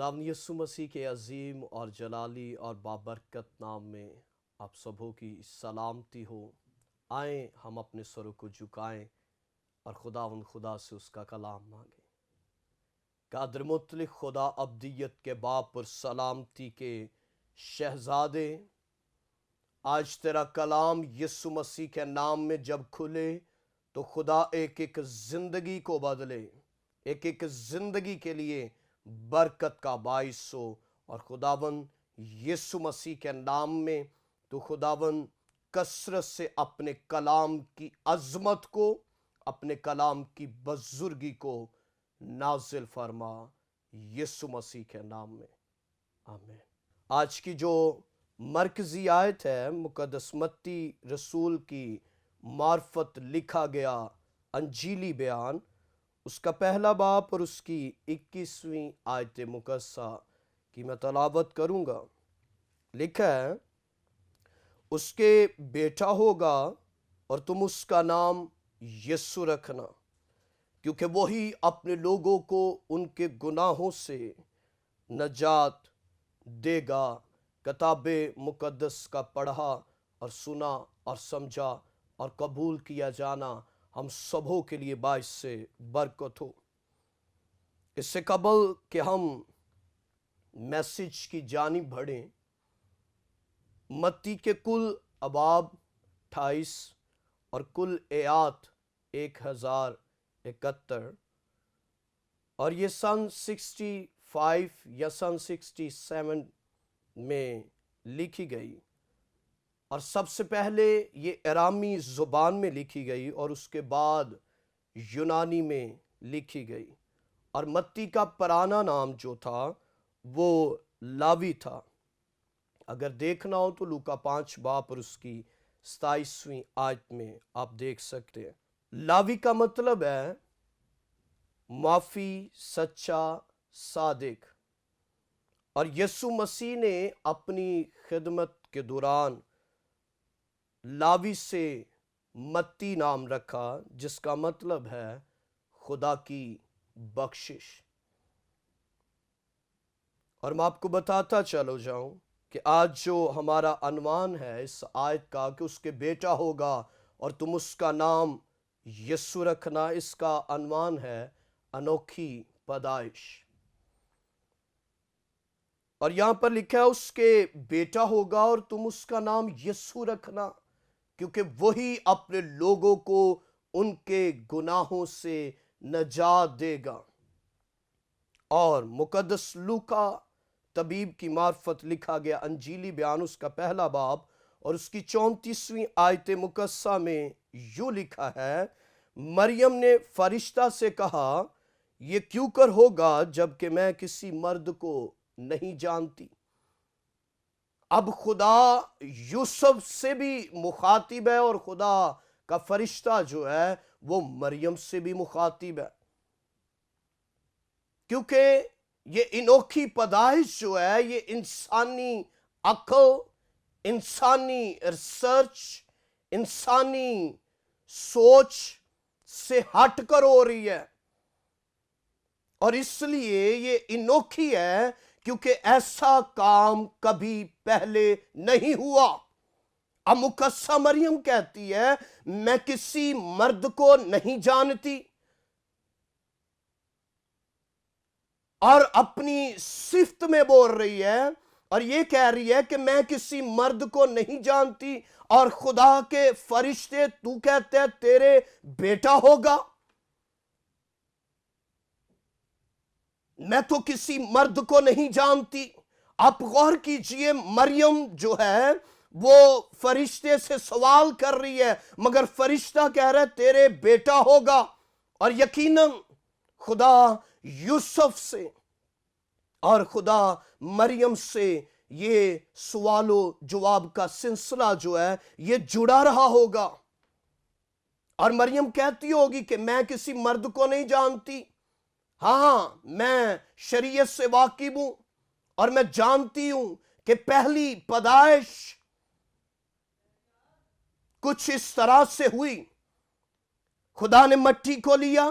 खुदावंद यीशु मसीह के अजीम और जलाली और बाबरकत नाम में आप सबों की सलामती हो। आए हम अपने सरों को झुकाएं और खुदावंद खुदा से उसका कलाम मांगें। कादर मुतलिक खुदा अब्दियत के बाप और सलामती के शहजादे, आज तेरा कलाम यीशु मसीह के नाम में जब खुले तो खुदा एक एक जिंदगी को बदले, एक एक जिंदगी के लिए बरकत का बाइस हो। और खुदावन यीशु मसीह के नाम में तो खुदावन कसरत से अपने कलाम की अजमत को, अपने कलाम की बुजुर्गी को नाजिल फरमा, यीशु मसीह के नाम में, आमीन। आज की जो मरकजी आयत है मुकद्दस मत्ती रसूल की मार्फत लिखा गया अंजीली बयान, उसका पहला बाब और उसकी 21वीं आयत मुकद्दसा की मैं तलावत करूंगा। लिखा है, उसके बेटा होगा और तुम उसका नाम यीशु रखना, क्योंकि वही अपने लोगों को उनके गुनाहों से नजात देगा। किताबे मुकद्दस का पढ़ा और सुना और समझा और कबूल किया जाना हम सबों के लिए बाइस से बरकत हो। इससे कबल कि हम मैसेज की जानिब बढ़ें, मत्ती के कुल अबाब 28 और कुल आयात 1071 और ये सन 65 या सन 67 में लिखी गई। और सबसे पहले ये अरामी ज़ुबान में लिखी गई और उसके बाद यूनानी में लिखी गई। और मत्ती का पुराना नाम जो था वो लावी था। अगर देखना हो तो लूका 5 बाब और उसकी 27वीं आयत में आप देख सकते हैं। लावी का मतलब है माफ़ी, सच्चा, सादिक। और यीशु मसीह ने अपनी खिदमत के दौरान लावी से मत्ती नाम रखा, जिसका मतलब है खुदा की बख्शिश। और मैं आपको बताता चलो जाऊं कि आज जो हमारा अनवान है इस आयत का कि उसके बेटा होगा और तुम उसका नाम यीशु रखना, इसका अनवान है अनोखी पैदाइश। और यहां पर लिखा है उसके बेटा होगा और तुम उसका नाम यीशु रखना, क्योंकि वही अपने लोगों को उनके गुनाहों से नजात देगा। और मुकद्दस लूका तबीब की मार्फत लिखा गया अंजीली बयान, उसका पहला बाब और उसकी 34वीं आयत मुकद्दसा में यूं लिखा है, मरियम ने फरिश्ता से कहा, ये क्यों कर होगा जबकि मैं किसी मर्द को नहीं जानती। अब खुदा यूसुफ से भी मुखातिब है और खुदा का फरिश्ता जो है वो मरियम से भी मुखातिब है, क्योंकि ये अनोखी पैदाइश जो है ये इंसानी अक्ल, इंसानी रिसर्च, इंसानी सोच से हटकर हो रही है। और इसलिए ये अनोखी है क्योंकि ऐसा काम कभी पहले नहीं हुआ। अब मुकद्दसा मरियम कहती है, मैं किसी मर्द को नहीं जानती, और अपनी सिफ्त में बोल रही है और ये कह रही है कि मैं किसी मर्द को नहीं जानती। और खुदा के फरिश्ते तू कहते हैं तेरे बेटा होगा। मैं तो किसी मर्द को नहीं जानती। आप गौर कीजिए, मरियम जो है वो फरिश्ते से सवाल कर रही है, मगर फरिश्ता कह रहा है तेरे बेटा होगा। और यकीनन खुदा यूसुफ से और खुदा मरियम से ये सवालों जवाब का सिलसिला जो है ये जुड़ा रहा होगा। और मरियम कहती होगी कि मैं किसी मर्द को नहीं जानती। हाँ, मैं शरीयत से वाकिफ हूं और मैं जानती हूं कि पहली पैदाइश कुछ इस तरह से हुई। खुदा ने मट्टी को लिया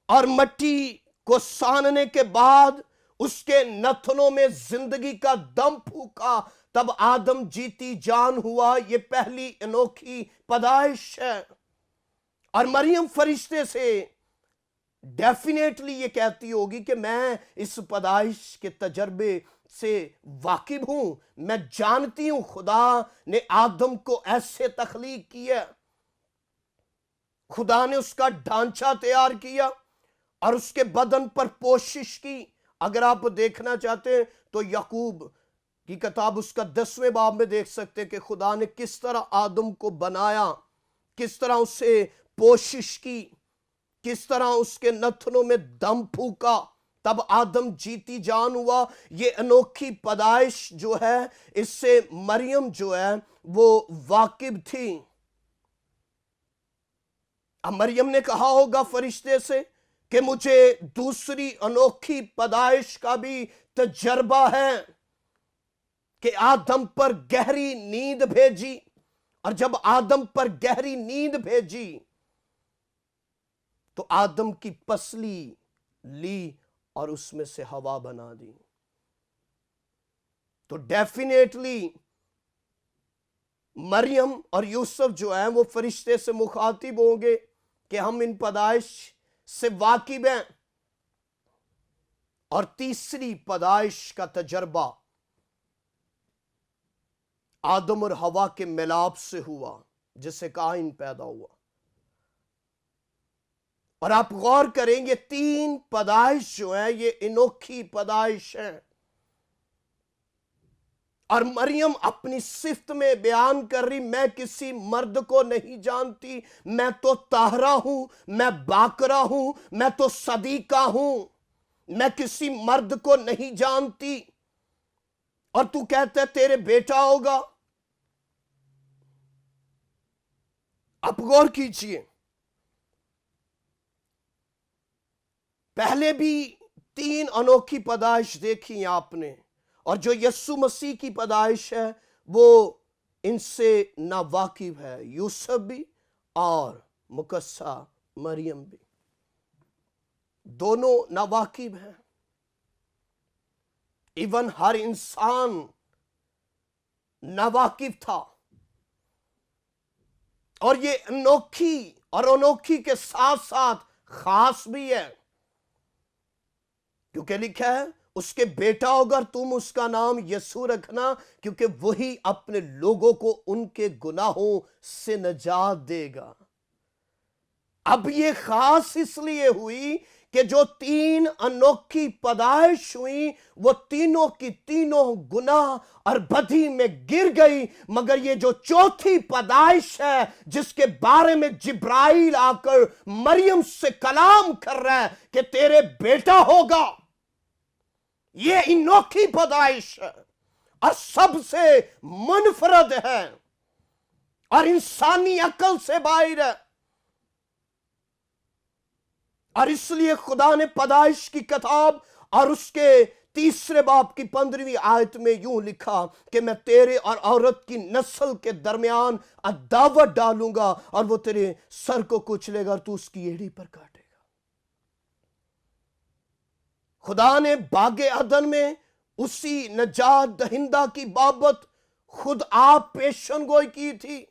और मट्टी को सानने के बाद उसके नथनों में जिंदगी का दम फूका, तब आदम जीती जान हुआ। ये पहली अनोखी पैदाइश है। और मरियम फरिश्ते से डेफिनेटली ये कहती होगी कि मैं इस पैदाइश के तजर्बे से वाकिफ हूं, मैं जानती हूं खुदा ने आदम को ऐसे तख्लीक किया, खुदा ने उसका ढांचा तैयार किया और उसके बदन पर पोशिश की। अगर आप देखना चाहते हैं तो याकूब की किताब उसका 10वें बाब में देख सकते हैं कि खुदा ने किस तरह आदम को बनाया, किस तरह उसे पोशिश की, किस तरह उसके नथनों में दम फूका, तब आदम जीती जान हुआ। ये अनोखी पैदाइश जो है, इससे मरियम जो है वो वाकिफ थी। अब मरियम ने कहा होगा फरिश्ते से कि मुझे दूसरी अनोखी पैदाइश का भी तजर्बा है, कि आदम पर गहरी नींद भेजी, और जब आदम पर गहरी नींद भेजी तो आदम की पसली ली और उसमें से हवा बना दी। तो डेफिनेटली मरियम और यूसुफ जो है वो फरिश्ते से मुखातिब होंगे कि हम इन पैदाइश से वाकिफ हैं। और तीसरी पैदाइश का तजर्बा आदम और हवा के मिलाप से हुआ, जिससे काइन पैदा हुआ। और आप गौर करेंगे 3 पैदाइश जो है ये अनोखी पैदाइश है। और मरियम अपनी सिफ्त में बयान कर रही, मैं किसी मर्द को नहीं जानती, मैं तो ताहरा हूं, मैं बाकरा हूं, मैं तो सदीका हूं, मैं किसी मर्द को नहीं जानती। और तू कहता तेरे बेटा होगा। आप गौर कीजिए, पहले भी 3 अनोखी पैदाइश देखी आपने, और जो यीशु मसीह की पैदाइश है वो इनसे नावाकिफ है। यूसुफ भी और मुकस्सा मरियम भी, दोनों नावाकिफ हैं। इवन हर इंसान नावाकिफ था। और ये अनोखी, और अनोखी के साथ साथ खास भी है, क्योंकि लिखा है उसके बेटा होगा, तुम उसका नाम यीशु रखना, क्योंकि वही अपने लोगों को उनके गुनाहों से निजात देगा। अब ये खास इसलिए हुई कि जो 3 अनोखी पैदाइश हुई वो तीनों की तीनों गुनाह और बदी में गिर गई, मगर ये जो चौथी पैदाइश है जिसके बारे में जिब्राइल आकर मरियम से कलाम कर रहा है कि तेरे बेटा होगा, ये अनोखी पैदाइश है और सबसे मुनफरद है और इंसानी अकल से बाहर है। और इसलिए खुदा ने पैदाइश की किताब और उसके 3 बाब की 15वीं आयत में यूं लिखा कि मैं तेरे और औरत की नस्ल के दरमियान अदावत डालूंगा और वो तेरे सर को कुचलेगा और तू उसकी एड़ी पर काटेगा। खुदा ने बागे अदन में उसी नजात दहिंदा की बाबत खुद आप पेशन गोई की थी,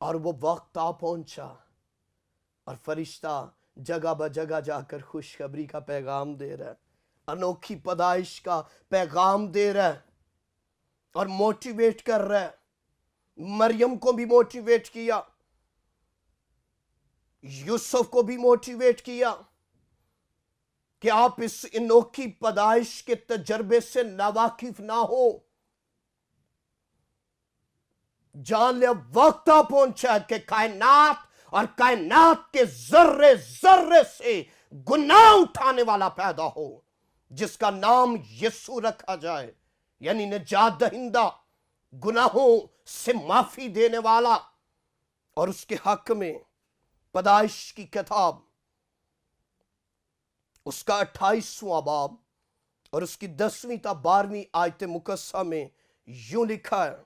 और वो वक्त आ पहुंचा और फरिश्ता जगह ब जगह जाकर खुशखबरी का पैगाम दे रहा है, अनोखी पैदाइश का पैगाम दे रहा है और मोटिवेट कर रहा है। मरियम को भी मोटिवेट किया, यूसुफ को भी मोटिवेट किया कि आप इस अनोखी पैदाइश के तजर्बे से नावाकिफ ना हो। जान लिया वक्त आ पहुंचा कि कायनात और कायनात के जर्रे जर्रे से गुनाह उठाने वाला पैदा हो, जिसका नाम यीशु रखा जाए, यानी निजात दहिंदा, गुनाहों से माफी देने वाला। और उसके हक में पैदाइश की किताब उसका 28वां बाब और उसकी 10वीं ता 12वीं आयत मुकस्सा में यूं लिखा है,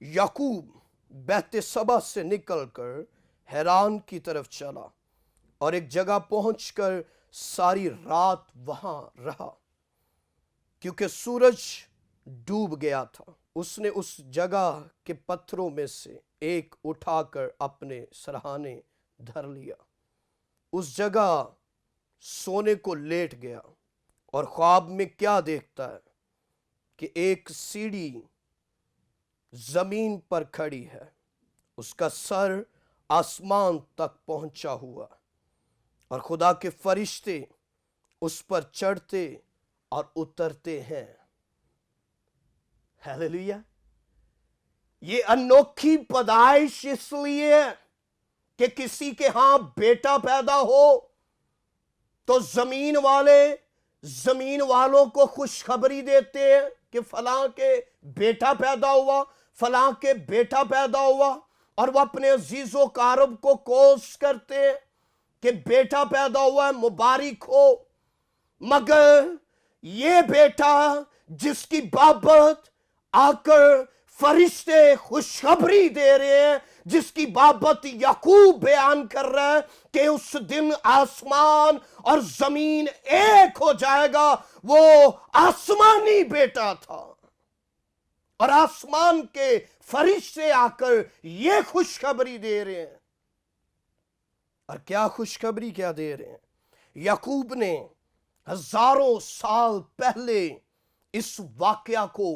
याकूब बेतसबा से निकलकर हैरान की तरफ चला और एक जगह पहुंचकर ساری رات وہاں رہا کیونکہ سورج ڈوب گیا تھا۔ اس نے اس جگہ کے پتھروں میں سے ایک اٹھا کر اپنے سرہانے دھر لیا، اس جگہ سونے کو لیٹ گیا، اور خواب میں کیا دیکھتا ہے کہ ایک سیڑھی زمین پر کھڑی ہے، اس کا سر آسمان تک پہنچا ہوا، اور خدا کے فرشتے اس پر چڑھتے اور اترتے ہیں۔ ہیلیلویا! یہ انوکھی پیدائش اس لیے کہ کسی کے ہاں بیٹا پیدا ہو تو زمین والوں کو خوشخبری دیتے ہیں کہ فلاں کے بیٹا پیدا ہوا، فلاں کے بیٹا پیدا ہوا، اور وہ اپنے عزیز و قارب کو کوس کرتے ہیں کہ بیٹا پیدا ہوا ہے، مبارک ہو۔ مگر یہ بیٹا جس کی بابت آ کر فرشتے خوشخبری دے رہے ہیں، جس کی بابت یعقوب بیان کر رہا ہے کہ اس دن آسمان اور زمین ایک ہو جائے گا، وہ آسمانی بیٹا تھا، اور آسمان کے فرشتے آ کر یہ خوشخبری دے رہے ہیں۔ اور کیا خوشخبری کیا دے رہے ہیں؟ یعقوب نے ہزاروں سال پہلے اس واقعہ کو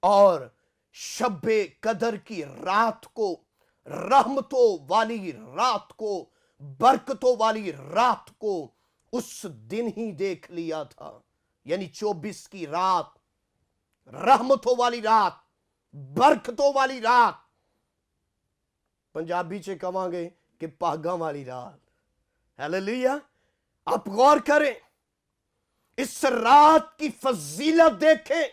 اور شب قدر کی رات کو، رحمتوں والی رات کو، برکتوں والی رات کو اس دن ہی دیکھ لیا تھا، یعنی 24 کی رات، رحمتوں والی رات، برکتوں والی رات، پنجابی چ کہاں گے کہ پاگاں والی رات۔ ہیلیلویا! آپ غور کریں، اس رات کی فضیلت دیکھیں،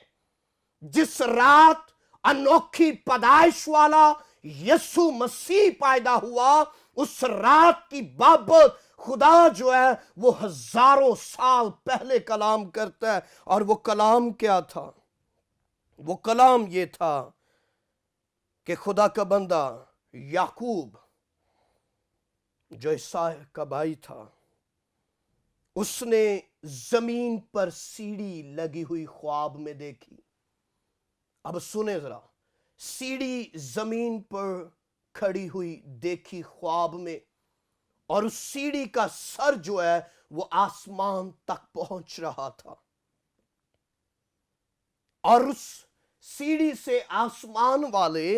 جس رات انوکھی پیدائش والا یسوع مسیح پیدا ہوا، اس رات کی بابت خدا جو ہے وہ ہزاروں سال پہلے کلام کرتا ہے، اور وہ کلام کیا تھا؟ وہ کلام یہ تھا کہ خدا کا بندہ یعقوب جو عیسائی کا بھائی تھا، اس نے زمین پر سیڑھی لگی ہوئی خواب میں دیکھی۔ اب سنیں ذرا، سیڑھی زمین پر کھڑی ہوئی دیکھی خواب میں، اور اس سیڑھی کا سر جو ہے وہ آسمان تک پہنچ رہا تھا، اور اس سیڑھی سے آسمان والے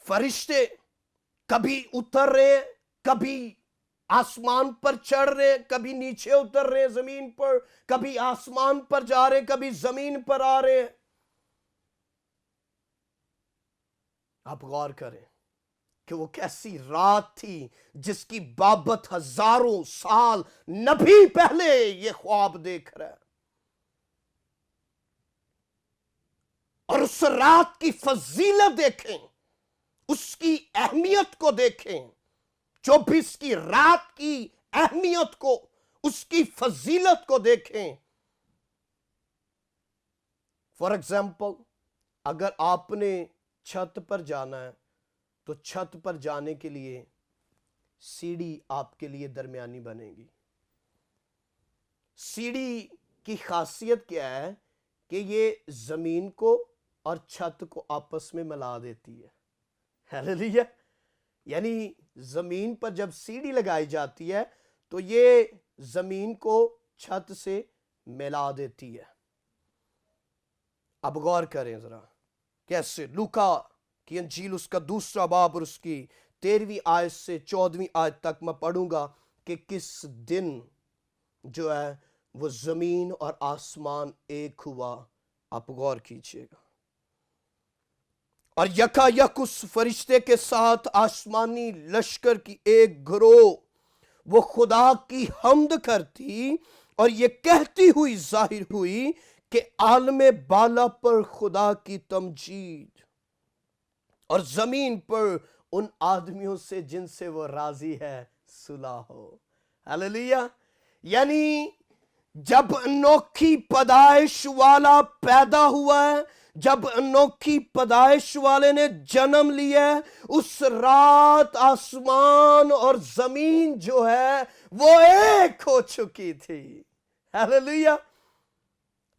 فرشتے کبھی اتر رہے، کبھی آسمان پر چڑھ رہے، کبھی نیچے اتر رہے زمین پر، کبھی آسمان پر جا رہے، کبھی زمین پر آ رہے۔ آپ غور کریں کہ وہ کیسی رات تھی جس کی بابت ہزاروں سال نبی پہلے یہ خواب دیکھ رہا ہے، اور اس رات کی فضیلت دیکھیں، اس کی اہمیت کو دیکھیں، 24 کی رات کی اہمیت کو، اس کی فضیلت کو دیکھیں۔ فار ایگزامپل، اگر آپ نے چھت پر جانا ہے تو چھت پر جانے کے لیے سیڑھی آپ کے لیے درمیانی بنے گی۔ سیڑھی کی خاصیت کیا ہے کہ یہ زمین کو اور چھت کو آپس میں ملا دیتی ہے۔ ہیلیلویا! یعنی زمین پر جب سیڑھی لگائی جاتی ہے تو یہ زمین کو چھت سے ملا دیتی ہے۔ اب غور کریں ذرا کیسے۔ لوکا کی انجیل اس کا 2 باب اور اس کی 13ویں آیت سے 14ویں آیت تک میں پڑھوں گا کہ کس دن جو ہے وہ زمین اور آسمان ایک ہوا۔ آپ غور کیجئے گا۔ اور یکا یک اس فرشتے کے ساتھ آسمانی لشکر کی ایک گروہ وہ خدا کی حمد کرتی اور یہ کہتی ہوئی ظاہر ہوئی کہ عالم بالا پر خدا کی تمجید، اور زمین پر ان آدمیوں سے جن سے وہ راضی ہے صلح ہو۔ ہیلیلویا! یعنی जब अनोखी पैदाइश वाला पैदा हुआ है, जब अनोखी पैदाइश वाले ने जन्म लिया है, उस रात आसमान और जमीन जो है वो एक हो चुकी थी। हालेलुया।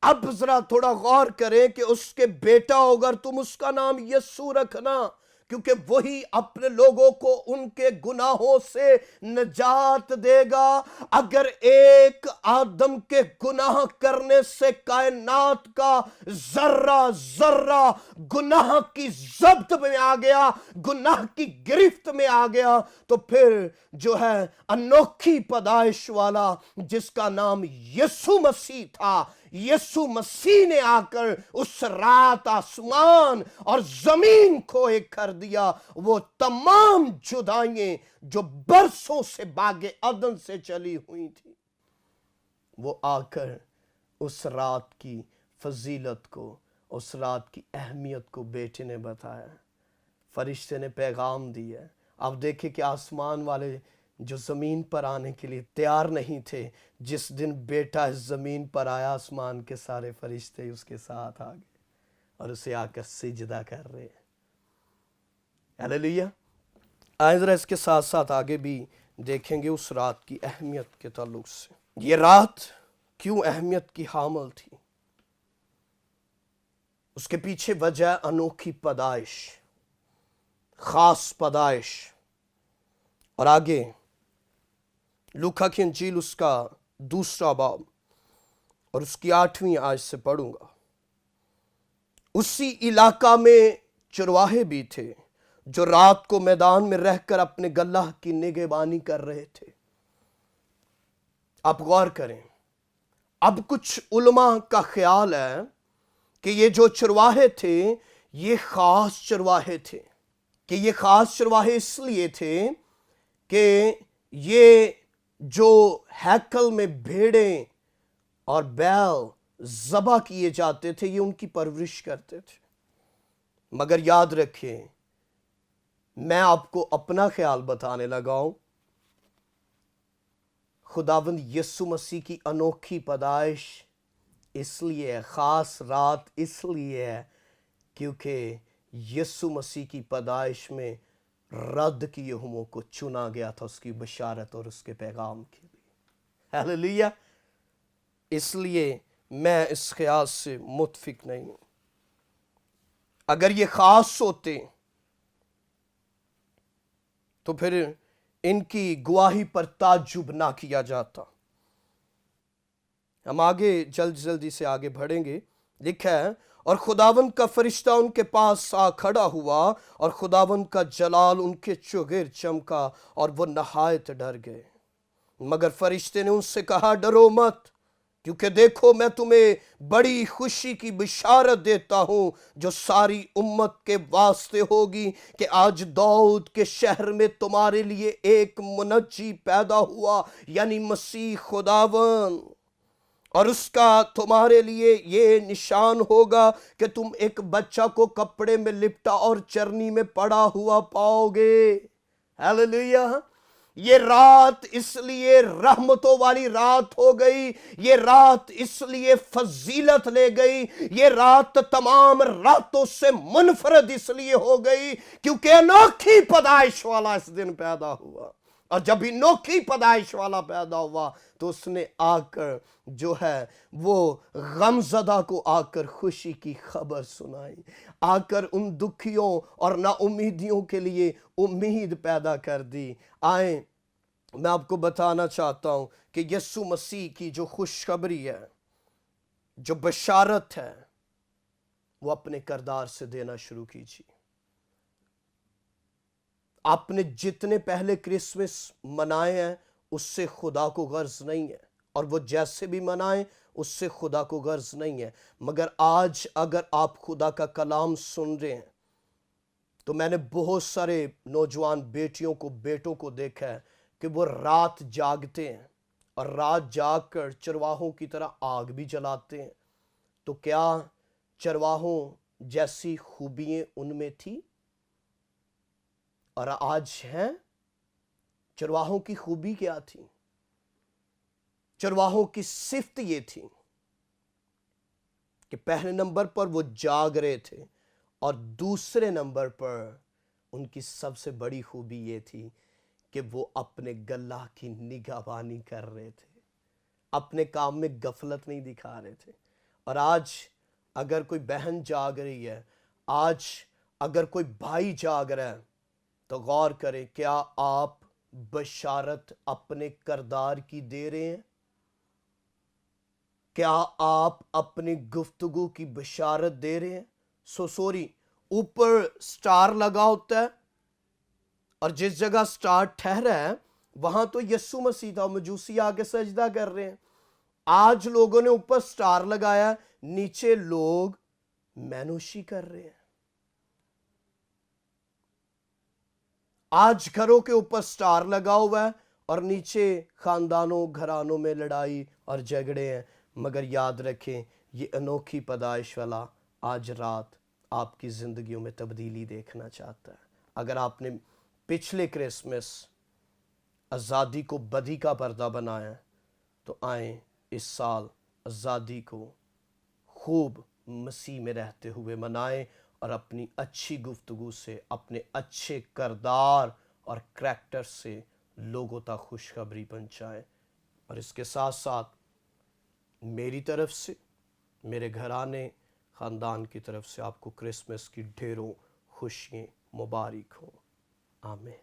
अब जरा थोड़ा गौर करें कि उसके बेटा होगा, तुम उसका नाम यीशु रखना, क्योंकि वही अपने लोगों को उनके गुनाहों से निजात देगा। अगर एक आदम के गुनाह करने से कायनात का जर्रा जर्रा गुनाह की जब्त में आ गया, गुनाह की गिरफ्त में आ गया, तो फिर जो है अनोखी पैदाइश वाला जिसका नाम यीशु मसीह था, यीशु मसीह ने आकर उस रात आसमान और जमीन को एक कर दिया। वो तमाम जुदाइयां जो बरसों से बागे अदन से चली हुई थी, वो आकर उस रात की फजीलत को, उस रात की अहमियत को बेटे ने बताया, फरिश्ते ने पैगाम दिया। अब देखे कि आसमान वाले जो जमीन पर आने के लिए तैयार नहीं थे, जिस दिन बेटा इस जमीन पर आया, आसमान के सारे फरिश्ते उसके साथ आ गए और उसे आकर सिजदा कर रहे हैं। हालेलुया। आइए जरा इसके साथ साथ आगे भी देखेंगे उस रात की अहमियत के ताल्लुक से। ये रात क्यों अहमियत की हामिल थी, उसके पीछे वजह अनोखी पैदाइश, खास पैदाइश। और आगे लूका की इंजील उसका 2 बाब और उसकी 8वीं आयत से पढ़ूंगा। उसी इलाका में चरवाहे भी थे जो रात को मैदान में रहकर अपने गल्लाह की निगहबानी कर रहे थे। आप गौर करें, अब कुछ उलमा का ख्याल है कि ये जो चरवाहे थे ये खास चरवाहे थे, कि ये खास चरवाहे इसलिए थे कि ये जो हैकल में भेड़ें और बैल ज़बा किए जाते थे, ये उनकी परवरिश करते थे। मगर याद रखें, मैं आपको अपना ख्याल बताने लगा हूं। खुदावंद यीशु मसीह की अनोखी पैदाइश इसलिए है, खास रात इसलिए है, क्योंकि यीशु मसीह की पैदाइश में रद्द किए हुओं को चुना गया था उसकी बशारत और उसके पैगाम के लिए। हालेलुया। इसलिए मैं इस ख्याल से मुत्फिक नहीं हूं। अगर ये खास होते तो फिर इनकी गवाही पर ताज्जुब ना किया जाता। हम आगे जल्दी से आगे बढ़ेंगे। लिखा है, और खुदावंद का फरिश्ता उनके पास आ खड़ा हुआ और खुदावंद का जलाल उनके चौगिर्द चमका और वो नहायत डर गए। मगर फरिश्ते ने उनसे कहा, डरो मत, क्योंकि देखो मैं तुम्हें बड़ी खुशी की बिशारत देता हूं जो सारी उम्मत के वास्ते होगी, कि आज दाऊद के शहर में तुम्हारे लिए एक मुनज्जी पैदा हुआ, यानी मसीह खुदावंद। और उसका तुम्हारे लिए ये निशान होगा कि तुम एक बच्चा को कपड़े में लिपटा और चरनी में पड़ा हुआ पाओगे। हालेलुया। ये रात इसलिए रहमतों वाली रात हो गई, ये रात इसलिए फजीलत ले गई, ये रात तमाम रातों से मुनफरद इसलिए हो गई क्योंकि अनोखी पैदाइश वाला इस दिन पैदा हुआ। और जब अनोखी पैदाइश वाला पैदा हुआ तो उसने आकर जो है वो गमज़दा को आकर खुशी की खबर सुनाई, आकर उन दुखियों और नाउमीदियों के लिए उम्मीद पैदा कर दी। आए, मैं आपको बताना चाहता हूं कि यीशु मसीह की जो खुशखबरी है, जो बशारत है, वो अपने किरदार से देना शुरू कीजिए। आपने जितने पहले क्रिसमस मनाए हैं उससे खुदा को गर्ज नहीं है, और वो जैसे भी मनाएं उससे खुदा को गर्ज नहीं है। मगर आज अगर आप खुदा का कलाम सुन रहे हैं तो मैंने बहुत सारे नौजवान बेटियों को, बेटों को देखा है कि वो रात जागते हैं और रात जागकर चरवाहों की तरह आग भी जलाते हैं। तो क्या चरवाहों जैसी खूबियां उनमें थी? और आज हैं, चरवाहों की खूबी क्या थी? चरवाहों की सिफ्त ये थी कि पहले नंबर पर वो जाग रहे थे और दूसरे नंबर पर उनकी सबसे बड़ी खूबी ये थी कि वो अपने गल्ला की निगहबानी कर रहे थे, अपने काम में गफलत नहीं दिखा रहे थे। और आज अगर कोई बहन जाग रही है, आज अगर कोई भाई जाग रहा है, तो गौर करें, क्या आप बशारत अपने करदार की दे रहे हैं? क्या आप अपनी गुफ्तगू की बशारत दे रहे हैं? सॉरी, ऊपर स्टार लगा होता है और जिस जगह स्टार ठहरा है वहां तो यस्सु मसीह था, मजूसी आके सजदा कर रहे हैं। आज लोगों ने ऊपर स्टार लगाया, नीचे लोग मैनोशी कर रहे हैं। आज घरों के ऊपर स्टार लगा हुआ है और नीचे खानदानों घरानों में लड़ाई और झगड़े हैं। मगर याद रखें, ये अनोखी पैदाइश वाला आज रात आपकी जिंदगियों में तब्दीली देखना चाहता है। अगर आपने पिछले क्रिसमस आज़ादी को बदी का पर्दा बनाया, तो आए इस साल आज़ादी को खूब मसीह में रहते हुए मनाएं और अपनी अच्छी गुफ्तगू से, अपने अच्छे करदार और करैक्टर से लोगों तक खुशखबरी पहुंचाएं। और इसके साथ साथ मेरी तरफ से, मेरे घराने ख़ानदान की तरफ से आपको क्रिसमस की ढेरों खुशियाँ मुबारक हो। आमीन।